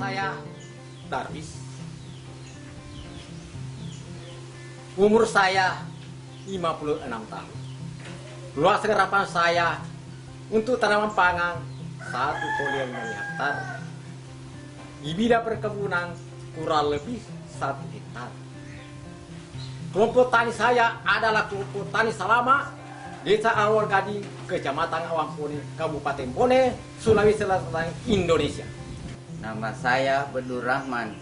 saya Darwis. Umur saya 56 tahun. Luas garapan saya untuk tanaman pangan 1,5 hektar. Di bidang perkebunan kurang lebih 1 hektar. Kelompok tani saya adalah kelompok tani Salama, Desa Awal Gading, Kecamatan Awangpone, Kabupaten Pone, Sulawesi Selatan, Indonesia. Nama saya Bedur Rahman.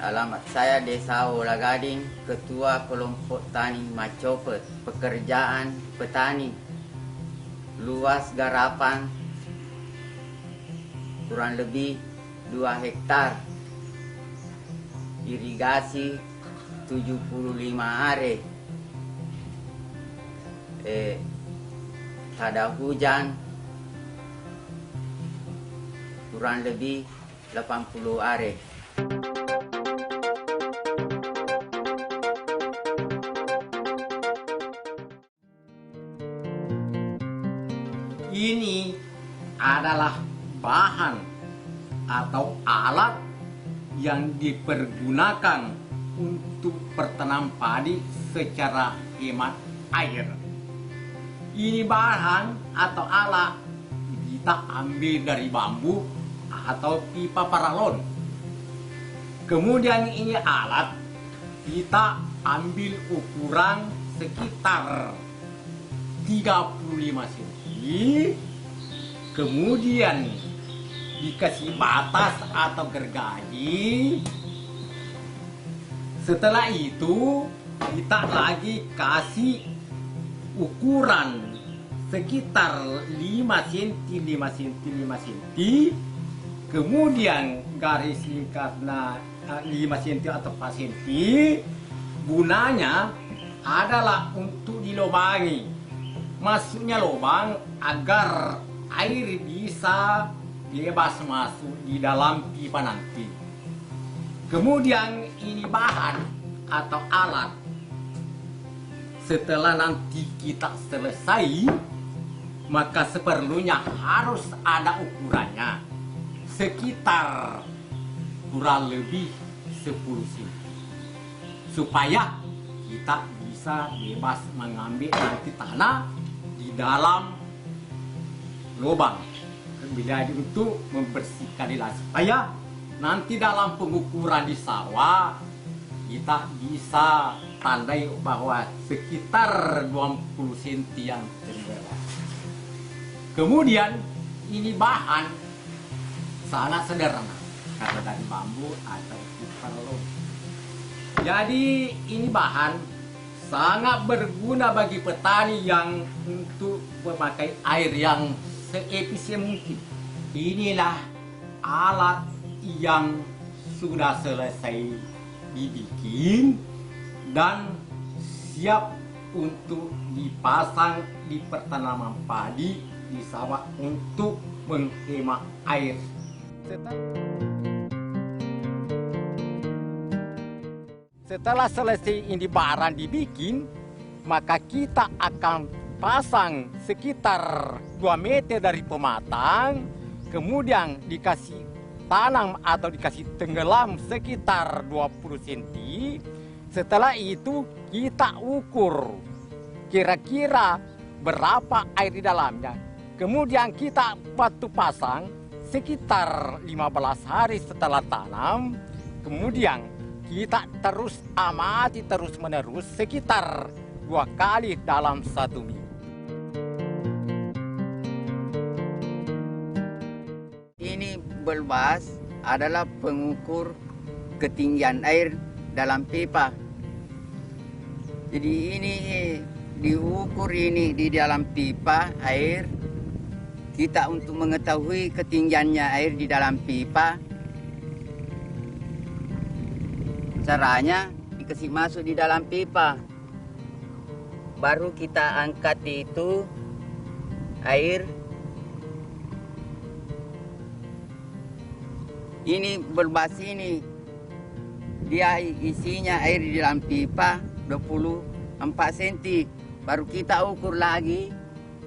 Alamat saya Desa Awal Gading, Ketua Kelompok Tani Macopet, pekerjaan petani. Luas garapan kurang lebih 2 hektar. Irigasi 75 are. Ada hujan kurang lebih 80 are. Ini adalah bahan atau alat yang dipergunakan untuk bertanam padi secara hemat air. Ini bahan atau alat kita ambil dari bambu atau pipa paralon. Kemudian ini alat kita ambil ukuran sekitar 35 cm. Kemudian dikasih batas atau gergaji. Setelah itu kita lagi kasih ukuran sekitar 5 cm, 5 cm, 5 cm. Kemudian garis lingkarnya 5 cm atau 4 cm. Gunanya adalah untuk dilubangi. Masuknya lubang agar air bisa bebas masuk di dalam pipa nanti. Kemudian ini bahan atau alat. Setelah nanti kita selesai, maka seperlunya harus ada ukurannya. Sekitar kurang lebih 10 cm. Supaya kita bisa bebas mengambil nanti tanah di dalam lubang. Jadi untuk membersihkan supaya nanti dalam pengukuran di sawah kita bisa tandai bahwa sekitar 20 cm yang terbawah. Kemudian ini bahan sangat sederhana karena dari bambu atau paralon. Jadi ini bahan sangat berguna bagi petani yang untuk memakai air yang seefisien mungkin. Inilah alat yang sudah selesai dibikin dan siap untuk dipasang di pertanaman padi di sawah untuk menghemat air. Setelah selesai ini barang dibikin, maka kita akan pasang sekitar 2 meter dari pematang, kemudian dikasih tanam atau dikasih tenggelam sekitar 20 cm. Setelah itu kita ukur kira-kira berapa air di dalamnya. Kemudian kita batu pasang sekitar 15 hari setelah tanam. Kemudian kita terus amati terus-menerus sekitar 2 kali dalam 1 minggu. Ini belbas adalah pengukur ketinggian air dalam pipa. Jadi ini diukur ini di dalam pipa air. Kita untuk mengetahui ketinggiannya air di dalam pipa, caranya dikasih masuk di dalam pipa. Baru kita angkat itu air. Ini belbas ini, dia isinya air di dalam pipa 24 cm. Baru kita ukur lagi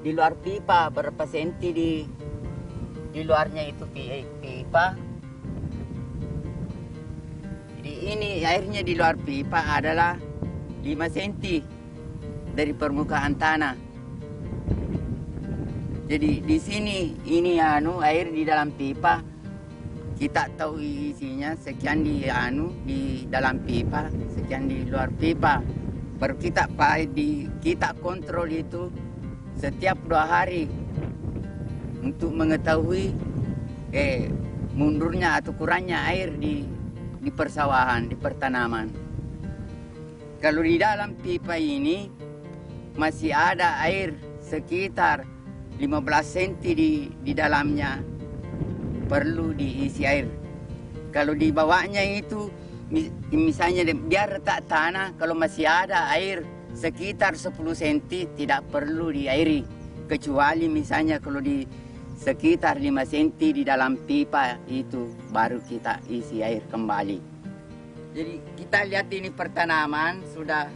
di luar pipa berapa senti di luarnya itu pipa. Jadi ini airnya di luar pipa adalah 5 cm dari permukaan tanah. Jadi di sini ini air di dalam pipa, kita tahu isinya sekian di dalam pipa, sekian di luar pipa. Baru kita kontrol itu setiap 2 hari untuk mengetahui mundurnya atau kurangnya air di persawahan, di pertanaman. Kalau di dalam pipa ini masih ada air sekitar 15 cm di dalamnya, perlu diisi air. Kalau di bawahnya itu misalnya biar retak tanah, kalau masih ada air sekitar 10 cm tidak perlu diairi, kecuali misalnya kalau di sekitar 5 cm di dalam pipa itu baru kita isi air kembali. Jadi kita lihat ini pertanaman sudah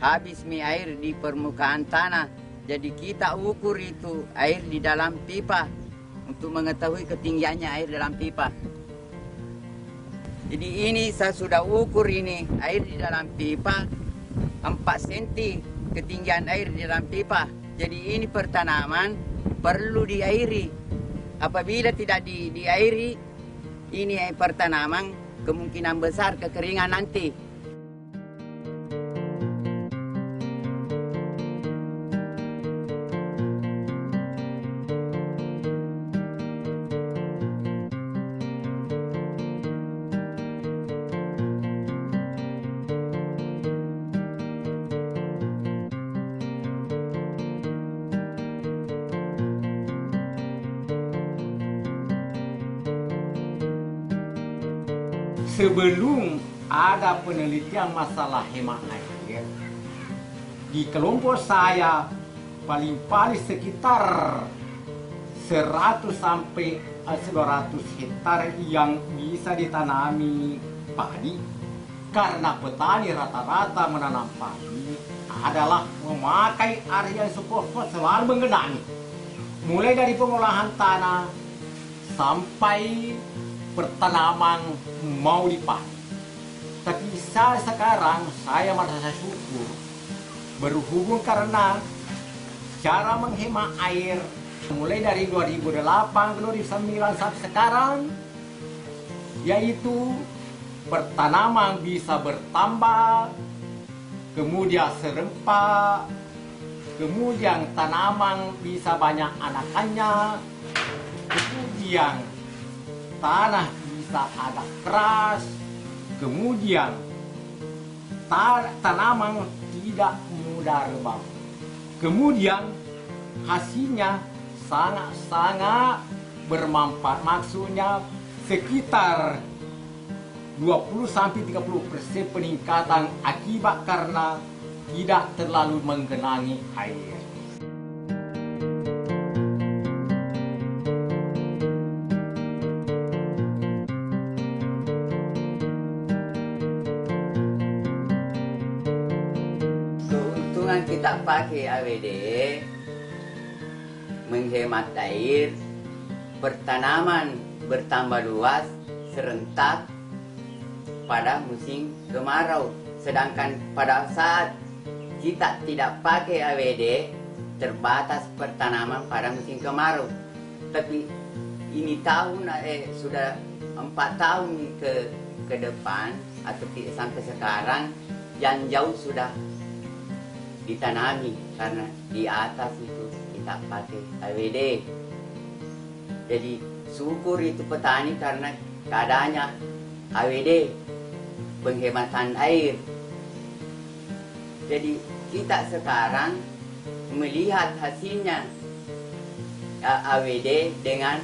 habis air di permukaan tanah. Jadi kita ukur itu air di dalam pipa untuk mengetahui ketinggiannya air dalam pipa. Jadi ini saya sudah ukur ini air di dalam pipa 4 cm ketinggian air di dalam pipa. Jadi ini pertanaman perlu diairi. Apabila tidak diairi, ini pertanaman kemungkinan besar kekeringan nanti. Sebelum ada penelitian masalah hemat air, di kelompok saya paling-paling sekitar 100 sampai 200 hektar yang bisa ditanami padi. Karena petani rata-rata menanam padi adalah memakai area yang selalu menggenangi. Mulai dari pengolahan tanah sampai pertanaman mau dipakai. Tapi sekarang saya merasa syukur berhubung karena cara menghemat air mulai dari 2008 ke 2009 sampai sekarang, yaitu pertanaman bisa bertambah, kemudian serempak, kemudian tanaman bisa banyak anakannya, kemudian tanah bisa agak keras, kemudian tanaman tidak mudah rebah. Kemudian hasilnya sangat-sangat bermanfaat, maksudnya sekitar 20-30% peningkatan akibat karena tidak terlalu menggenangi air. Kita pakai AWD menghemat air, pertanaman bertambah luas serentak pada musim kemarau. Sedangkan pada saat kita tidak pakai AWD, terbatas pertanaman pada musim kemarau. Tapi ini sudah 4 tahun ke depan atau sampai sekarang yang jauh sudah ditanami karena di atas itu kita pakai AWD. Jadi syukur itu petani karena keadaannya AWD penghematan air. Jadi kita sekarang melihat hasilnya AWD dengan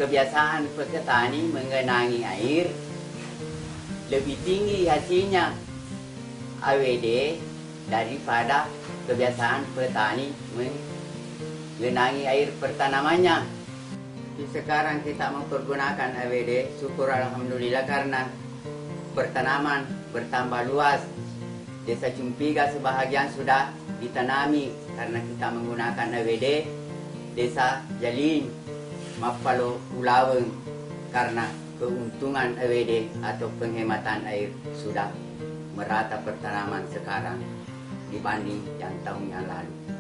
kebiasaan petani mengenangi air, lebih tinggi hasilnya AWD daripada kebiasaan petani mengenangi air pertanamannya. Sekarang kita mempergunakan AWD, syukur alhamdulillah karena pertanaman bertambah luas. Desa Cumpiga sebahagian sudah ditanami karena kita menggunakan AWD. Desa Jalin mapalo ulaweng karena keuntungan EWD atau penghematan air sudah merata pertanaman sekarang dibanding yang tahun yang lalu.